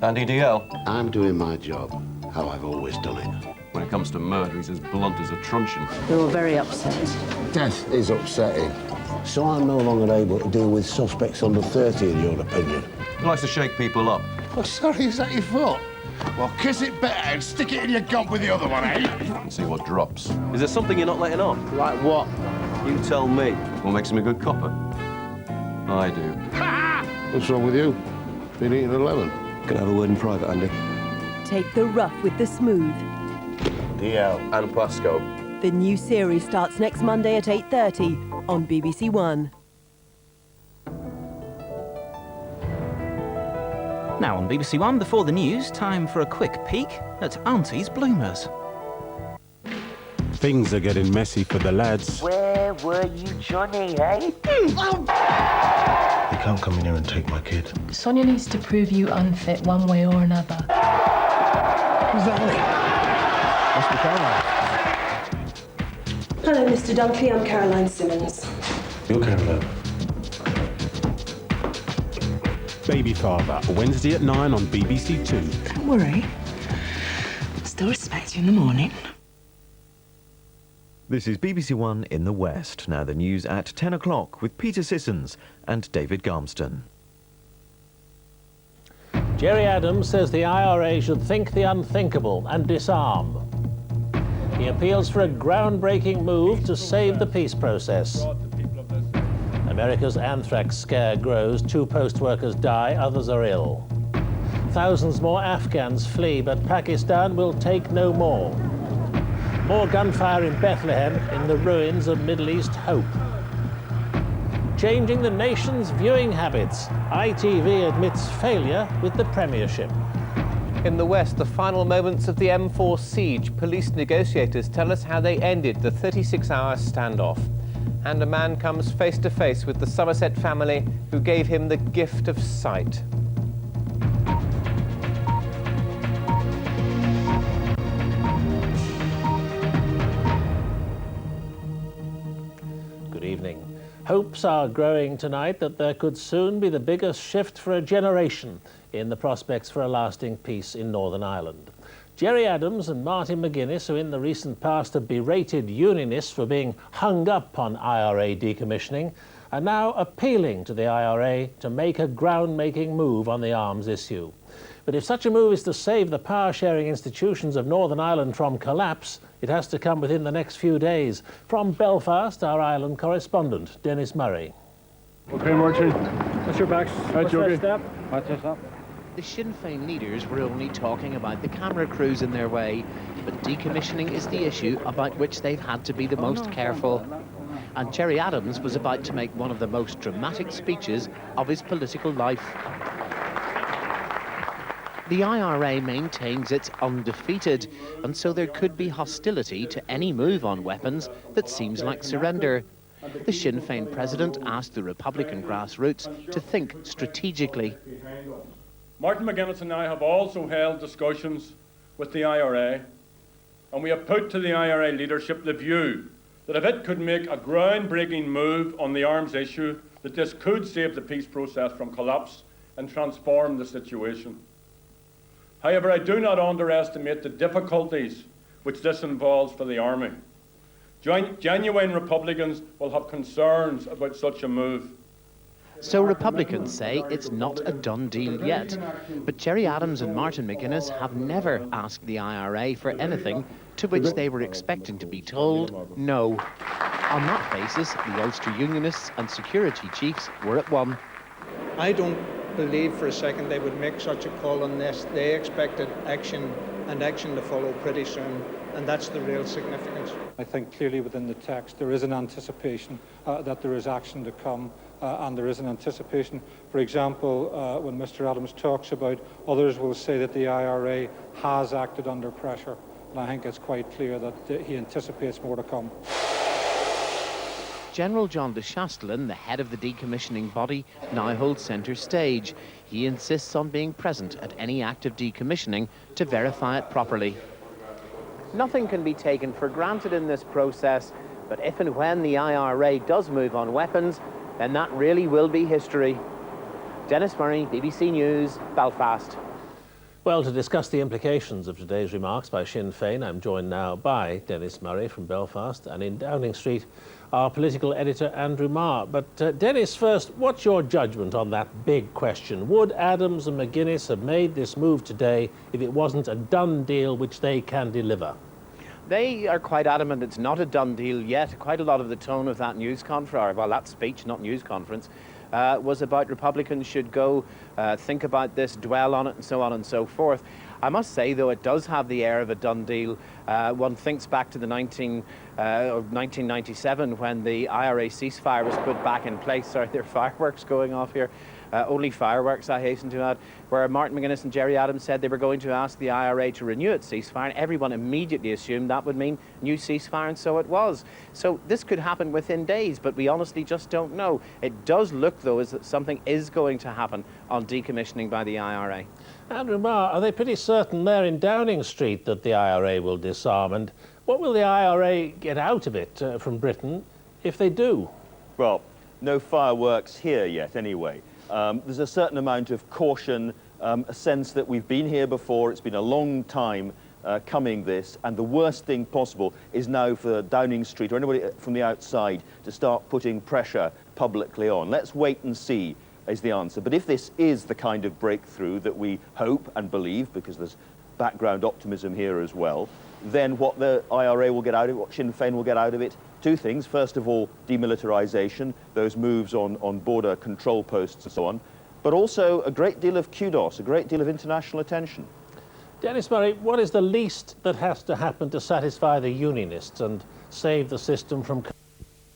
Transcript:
Andy DL. I'm doing my job, how I've always done it. When it comes to murder, he's as blunt as a truncheon. We're all very upset. Death is upsetting. So I'm no longer able to deal with suspects under 30, in your opinion. He likes to shake people up. Oh, sorry, is that your fault? Well, kiss it better and stick it in your gob with the other one, eh? And see what drops. Is there something you're not letting on? Like what? You tell me. What makes him a good copper? I do. What's wrong with you? Been eating 11. Can I have a word in private, Andy? Take the rough with the smooth. Dalziel and Pascoe. The new series starts next Monday at 8:30 on BBC One. Now on BBC One, before the news, time for a quick peek at Auntie's bloomers. Things are getting messy for the lads. Where were you, Johnny, eh? You can't come in here and take my kid. Sonia needs to prove you unfit one way or another. Who's that, Annie? Must be Caroline. Hello, Mr. Dunkley. I'm Caroline Simmons. You're Caroline. Baby Father, Wednesday at 9 on BBC Two. Don't worry. Still respect you in the morning. This is BBC One in the West. Now the news at 10 o'clock with Peter Sissons and David Garmston. Gerry Adams says the IRA should think the unthinkable and disarm. He appeals for a groundbreaking move to save the peace process. America's anthrax scare grows. 2 post workers die, others are ill. Thousands more Afghans flee, but Pakistan will take no more. More gunfire in Bethlehem in the ruins of Middle East hope. Changing the nation's viewing habits. ITV admits failure with the Premiership. In the West, the final moments of the M4 siege. Police negotiators tell us how they ended the 36-hour standoff. And a man comes face to face with the Somerset family who gave him the gift of sight. Good evening. Hopes are growing tonight that there could soon be the biggest shift for a generation in the prospects for a lasting peace in Northern Ireland. Gerry Adams and Martin McGuinness, who in the recent past have berated unionists for being hung up on IRA decommissioning, are now appealing to the IRA to make a ground-making move on the arms issue. But if such a move is to save the power-sharing institutions of Northern Ireland from collapse, it has to come within the next few days. From Belfast, our Ireland correspondent, Dennis Murray. OK, Martin. What's your backs? What's your step? What's your step? The Sinn Féin leaders were only talking about the camera crews in their way, but decommissioning is the issue about which they've had to be the most careful. And Gerry Adams was about to make one of the most dramatic speeches of his political life. The IRA maintains it's undefeated, and so there could be hostility to any move on weapons that seems like surrender. The Sinn Féin president asked the Republican grassroots to think strategically. Martin McGuinness and I have also held discussions with the IRA, and we have put to the IRA leadership the view that if it could make a groundbreaking move on the arms issue, that this could save the peace process from collapse and transform the situation. However, I do not underestimate the difficulties which this involves for the Army. Genuine Republicans will have concerns about such a move. So Republicans say it's not a done deal yet. But Gerry Adams and Martin McGuinness have never asked the IRA for anything to which they were expecting to be told no. On that basis, the Ulster Unionists and security chiefs were at one. I don't believe for a second they would make such a call unless they expected action and action to follow pretty soon. And that's the real significance. I think clearly within the text there is an anticipation that there is action to come, and there is an anticipation. For example, when Mr. Adams talks about others will say that the IRA has acted under pressure, and I think it's quite clear that he anticipates more to come. General John de Chastelain, the head of the decommissioning body, now holds centre stage. He insists on being present at any act of decommissioning to verify it properly. Nothing can be taken for granted in this process, but if and when the IRA does move on weapons, then that really will be history. Dennis Murray, BBC News, Belfast. Well, to discuss the implications of today's remarks by Sinn Féin, I'm joined now by Dennis Murray from Belfast, and in Downing Street, our political editor Andrew Marr. But Dennis, first, what's your judgment on that big question? Would Adams and McGuinness have made this move today if it wasn't a done deal which they can deliver? They are quite adamant it's not a done deal yet. Quite a lot of the tone of that news conference, well, that speech, not news conference, was about Republicans should go think about this, dwell on it, and so on and so forth. I must say, though, it does have the air of a done deal. One thinks back to the 1997 when the IRA ceasefire was put back in place. Sorry, there are fireworks going off here. Only fireworks, I hasten to add, where Martin McGuinness and Gerry Adams said they were going to ask the IRA to renew its ceasefire, and everyone immediately assumed that would mean new ceasefire, and so it was. So this could happen within days, but we honestly just don't know. It does look, though, as that something is going to happen on decommissioning by the IRA. Andrew Marr, are they pretty certain there in Downing Street that the IRA will disarm? And what will the IRA get out of it from Britain if they do? Well, no fireworks here yet, anyway. There's a certain amount of caution, a sense that we've been here before, it's been a long time coming this, and the worst thing possible is now for Downing Street or anybody from the outside to start putting pressure publicly on. Let's wait and see is the answer. But if this is the kind of breakthrough that we hope and believe, because there's background optimism here as well, then what the IRA will get out of it, what Sinn Féin will get out of it, two things. First of all, demilitarisation, those moves on border control posts and so on, but also a great deal of kudos, a great deal of international attention. Dennis Murray, what is the least that has to happen to satisfy the unionists and save the system from